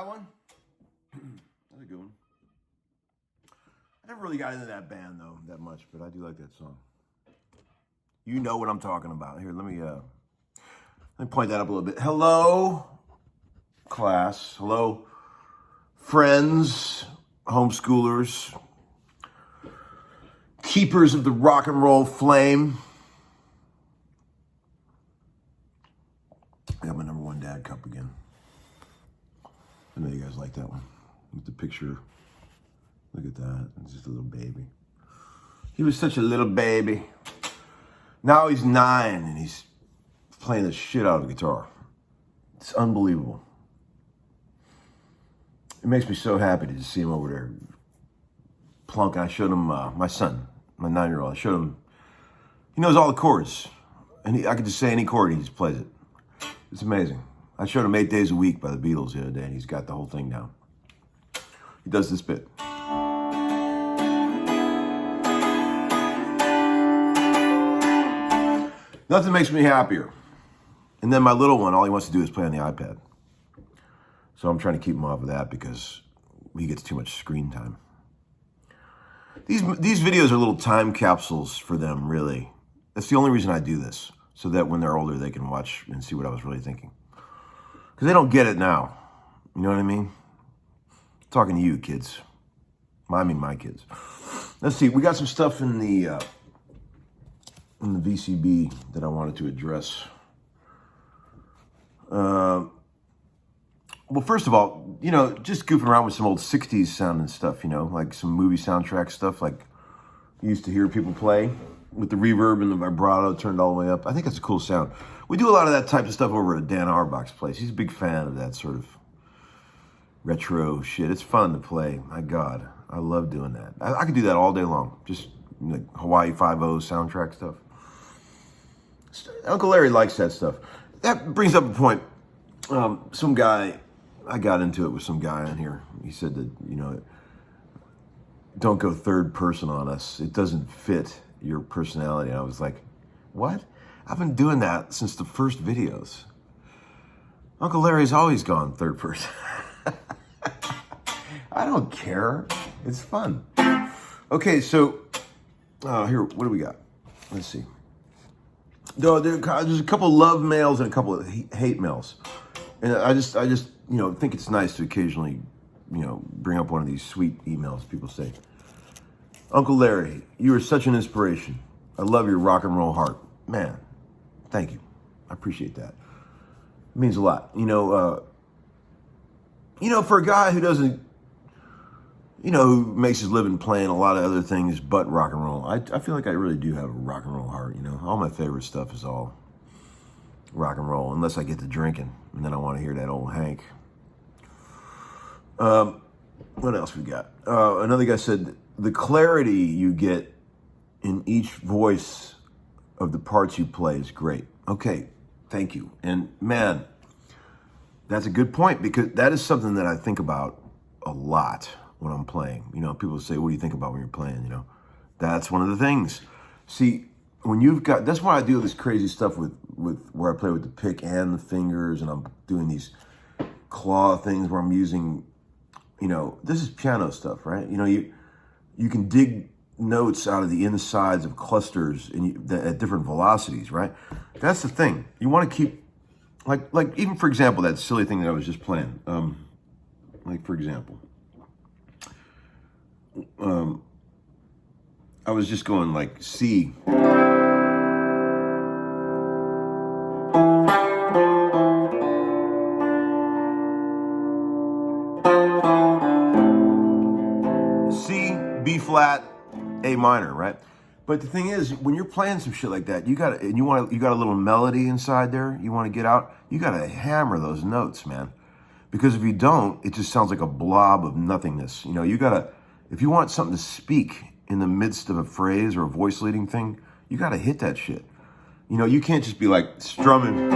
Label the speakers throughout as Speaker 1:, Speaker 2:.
Speaker 1: that one? That's a good one. I never really got into that band though that much, but I do like that song. You know what I'm talking about. Here, let me point that up a little bit. Hello, class. Hello, friends, homeschoolers, keepers of the rock and roll flame. I got my number one dad cup again. I know you guys like that one. With the picture. Look at that. It's just a little baby. He was such a little baby. Now he's 9 and he's playing the shit out of the guitar. It's unbelievable. It makes me so happy to just see him over there plunking. I showed him my son, my 9-year-old. I showed him. He knows all the chords. And I could just say any chord and he just plays it. It's amazing. I showed him 8 Days a Week by the Beatles the other day and he's got the whole thing down. He does this bit. Nothing makes me happier. And then my little one, all he wants to do is play on the iPad. So I'm trying to keep him off of that because he gets too much screen time. These videos are little time capsules for them, really. That's the only reason I do this, so that when they're older, they can watch and see what I was really thinking. Because they don't get it now. You know what I mean? I'm talking to you, kids. I mean my kids. Let's see, we got some stuff in the VCB that I wanted to address. Well, first of all, you know, just goofing around with some old 60s sounding stuff, you know, like some movie soundtrack stuff like you used to hear people play with the reverb and the vibrato turned all the way up. I think that's a cool sound. We do a lot of that type of stuff over at Dan Auerbach's place. He's a big fan of that sort of retro shit. It's fun to play. My God, I love doing that. I could do that all day long. Just like Hawaii Five-0 soundtrack stuff. Uncle Larry likes that stuff. That brings up a point. Some guy, I got into it with some guy on here. He said that, you know, don't go third person on us. It doesn't fit your personality. And I was like, what? I've been doing that since the first videos. Uncle Larry's always gone third person. I don't care. It's fun. Okay, so here, what do we got? Let's see. There's a couple of love mails and a couple of hate mails. And I just, you know, think it's nice to occasionally, you know, bring up one of these sweet emails people say. Uncle Larry, you are such an inspiration. I love your rock and roll heart. Man, thank you. I appreciate that. It means a lot. You know, for a guy who doesn't, you know, who makes his living playing a lot of other things but rock and roll, I feel like I really do have a rock and roll heart, you know. All my favorite stuff is all rock and roll, unless I get to drinking, and then I want to hear that old Hank. What else we got? Another guy said, the clarity you get in each voice of the parts you play is great. Okay, thank you. And man, that's a good point, because that is something that I think about a lot when I'm playing. You know, people say, what do you think about when you're playing? You know, that's one of the things. See, when you've got, that's why I do this crazy stuff with where I play with the pick and the fingers, and I'm doing these claw things where I'm using, you know, this is piano stuff, right? You know, you can dig notes out of the insides of clusters at different velocities, right? That's the thing. You want to keep, like even for example, that silly thing that I was just playing. Like for example, I was just going like C. C, B flat, A minor, right? But the thing is, when you're playing some shit like that, you got a little melody inside there you want to get out, you got to hammer those notes, man. Because if you don't, it just sounds like a blob of nothingness. You know, you got to, if you want something to speak in the midst of a phrase or a voice leading thing, you got to hit that shit. You know, you can't just be like strumming.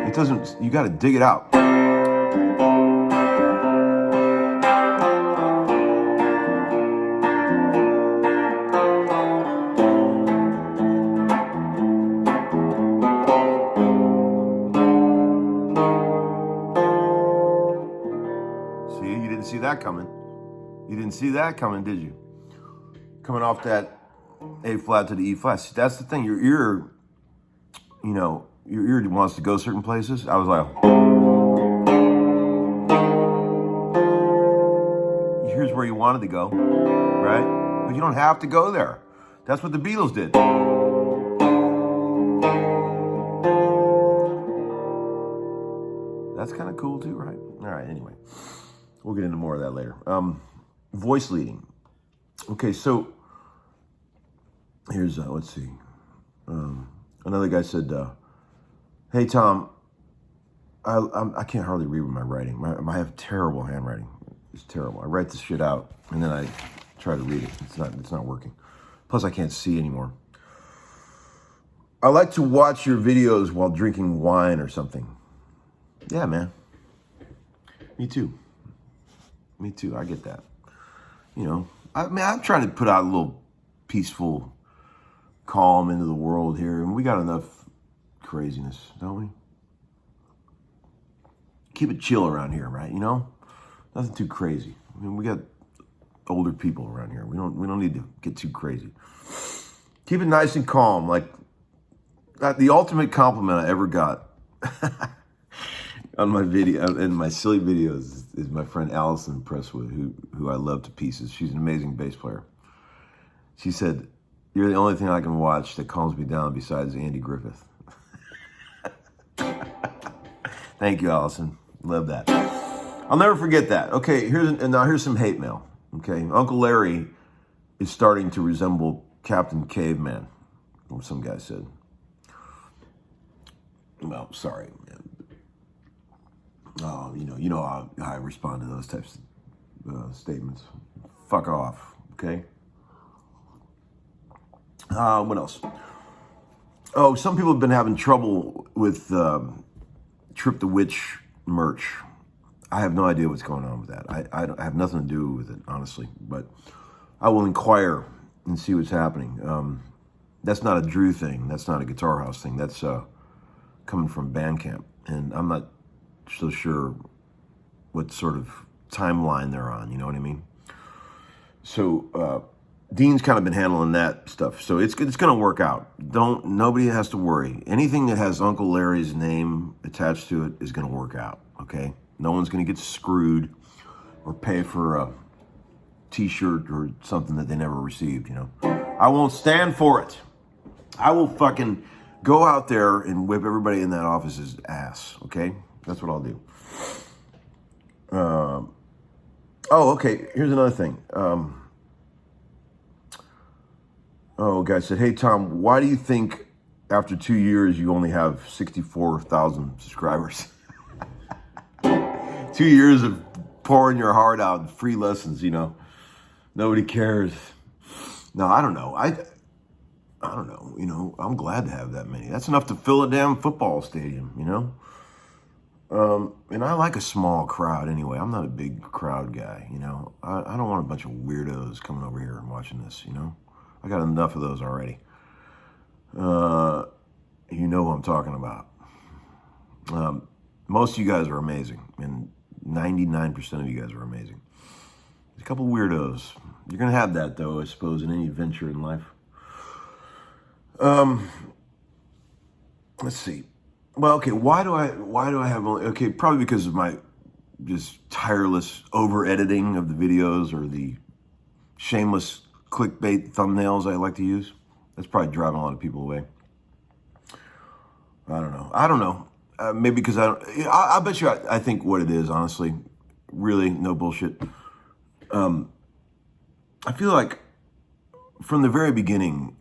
Speaker 1: It doesn't, you got to dig it out. see that coming. You didn't see that coming, did you? Coming off that A flat to the E flat. See, that's the thing. Your ear, your ear wants to go certain places. I was like, here's where you wanted to go, right? But you don't have to go there. That's what the Beatles did. That's kind of cool too, right? All right, anyway. We'll get into more of that later. Voice leading. Okay, so here's, let's see. Another guy said, hey, Tom, I can't hardly read with my writing. I have terrible handwriting. It's terrible. I write this shit out, and then I try to read it. It's not working. Plus, I can't see anymore. I like to watch your videos while drinking wine or something. Yeah, man. Me too. I get that. I'm trying to put out a little peaceful calm into the world here, and we got enough craziness, don't we? Keep it chill around here, right? Nothing too crazy. I mean, we got older people around here. We don't need to get too crazy. Keep it nice and calm. Like the ultimate compliment I ever got on my video, in my silly videos, is my friend Allison Presswood, who I love to pieces. She's an amazing bass player. She said, "You're the only thing I can watch that calms me down besides Andy Griffith." Thank you, Allison. Love that. I'll never forget that. Okay, here's some hate mail. Okay, Uncle Larry is starting to resemble Captain Caveman, some guy said. Well, sorry, man. Oh, you know how I respond to those types of statements. Fuck off, okay? What else? Oh, some people have been having trouble with Trip the Witch merch. I have no idea what's going on with that. I have nothing to do with it, honestly. But I will inquire and see what's happening. That's not a Drew thing. That's not a Guitar House thing. That's coming from Bandcamp. And I'm not so sure what sort of timeline they're on. You know what I mean? So Dean's kind of been handling that stuff. So it's going to work out. Nobody has to worry. Anything that has Uncle Larry's name attached to it is going to work out. Okay? No one's going to get screwed or pay for a t-shirt or something that they never received, I won't stand for it. I will fucking go out there and whip everybody in that office's ass, okay? That's what I'll do. Okay, here's another thing. Guy said, hey, Tom, why do you think after 2 years you only have 64,000 subscribers? 2 years of pouring your heart out in free lessons, nobody cares. No, I don't know. I don't know. I'm glad to have that many. That's enough to fill a damn football stadium, And I like a small crowd anyway. I'm not a big crowd guy, I don't want a bunch of weirdos coming over here and watching this, I got enough of those already. You know who I'm talking about. Most of you guys are amazing, and 99% of you guys are amazing. There's a couple weirdos. You're gonna have that, though, I suppose, in any venture in life. Let's see. Well, okay. Why do I have only? Okay, probably because of my just tireless over editing of the videos or the shameless clickbait thumbnails I like to use. That's probably driving a lot of people away. I don't know. Maybe because I bet you I think what it is, honestly, really, no bullshit. I feel like from the very beginning,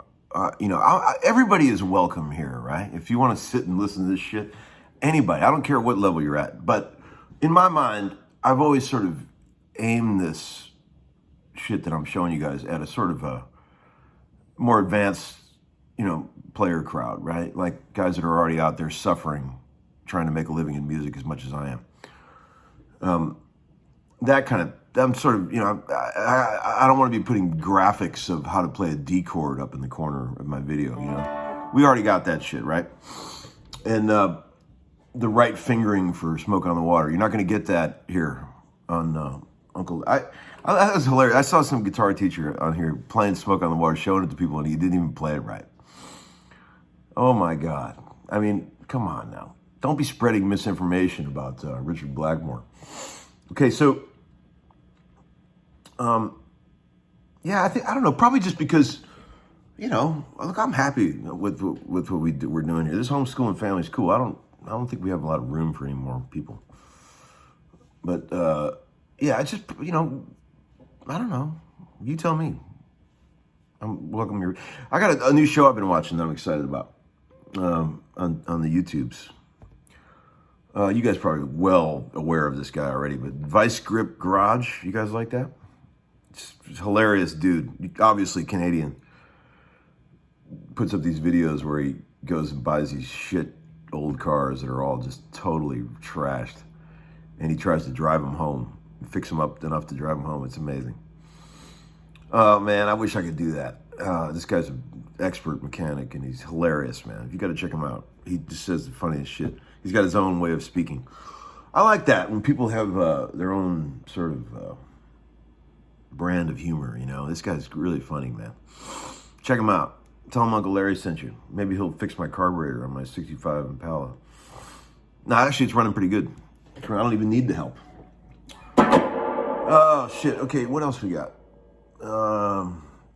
Speaker 1: everybody is welcome here, right? If you want to sit and listen to this shit, anybody, I don't care what level you're at. But in my mind, I've always sort of aimed this shit that I'm showing you guys at a sort of a more advanced, player crowd, right? Like guys that are already out there suffering, trying to make a living in music as much as I am. I'm sort of, I don't want to be putting graphics of how to play a D chord up in the corner of my video, We already got that shit, right? And the right fingering for Smoke on the Water. You're not going to get that here on Uncle. That was hilarious. I saw some guitar teacher on here playing Smoke on the Water, showing it to people, and he didn't even play it right. Oh my God. I mean, come on now. Don't be spreading misinformation about Richard Blackmore. Okay, so, yeah, I don't know. Probably just because, look, I'm happy with what we're doing here. This homeschooling family is cool. I don't think we have a lot of room for any more people. But yeah, it's just I don't know. You tell me. I'm welcome here. I got a new show I've been watching that I'm excited about on the YouTubes. You guys probably well aware of this guy already, but Vice Grip Garage. You guys like that? It's hilarious, dude. Obviously Canadian. Puts up these videos where he goes and buys these shit old cars that are all just totally trashed, and he tries to drive them home, fix them up enough to drive them home. It's amazing. Oh man, I wish I could do that. This guy's an expert mechanic, and he's hilarious, man. You got to check him out. He just says the funniest shit. He's got his own way of speaking. I like that when people have their own sort of brand of humor. This guy's really funny, man. Check him out. Tell him Uncle Larry sent you. Maybe he'll fix my carburetor on my 65 Impala. No, actually, it's running pretty good. I don't even need the help. Oh, shit. Okay, what else we got?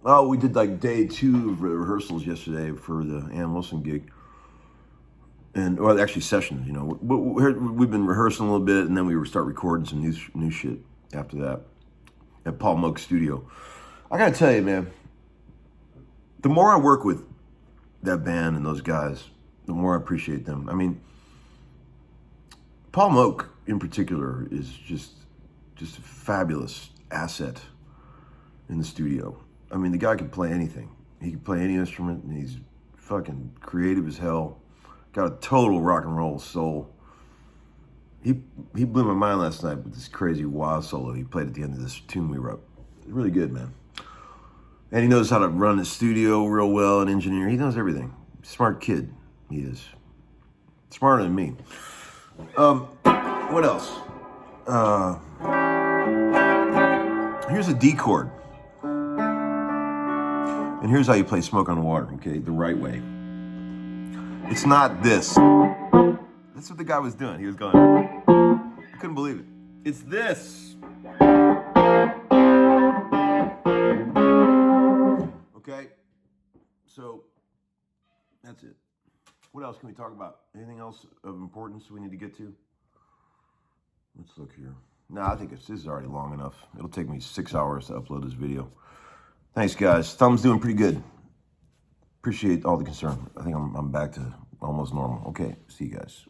Speaker 1: We did like day 2 of rehearsals yesterday for the Ann Wilson gig. Actually sessions, We've been rehearsing a little bit, and then we start recording some new shit after that at Paul Moak's studio. I gotta tell you, man, the more I work with that band and those guys, the more I appreciate them. I mean, Paul Moak in particular is just a fabulous asset in the studio. I mean, the guy can play anything. He can play any instrument, and he's fucking creative as hell. Got a total rock and roll soul. He blew my mind last night with this crazy wah solo he played at the end of this tune we wrote. It's really good, man. And he knows how to run the studio real well and engineer. He knows everything. Smart kid, he is. Smarter than me. What else? Here's a D chord. And here's how you play Smoke on the Water, okay? The right way. It's not this. That's what the guy was doing. He was going, I couldn't believe it. It's this. Okay? So, that's it. What else can we talk about? Anything else of importance we need to get to? Let's look here. No, I think this is already long enough. It'll take me 6 hours to upload this video. Thanks, guys. Thumb's doing pretty good. Appreciate all the concern. I think I'm back to almost normal. Okay, see you guys.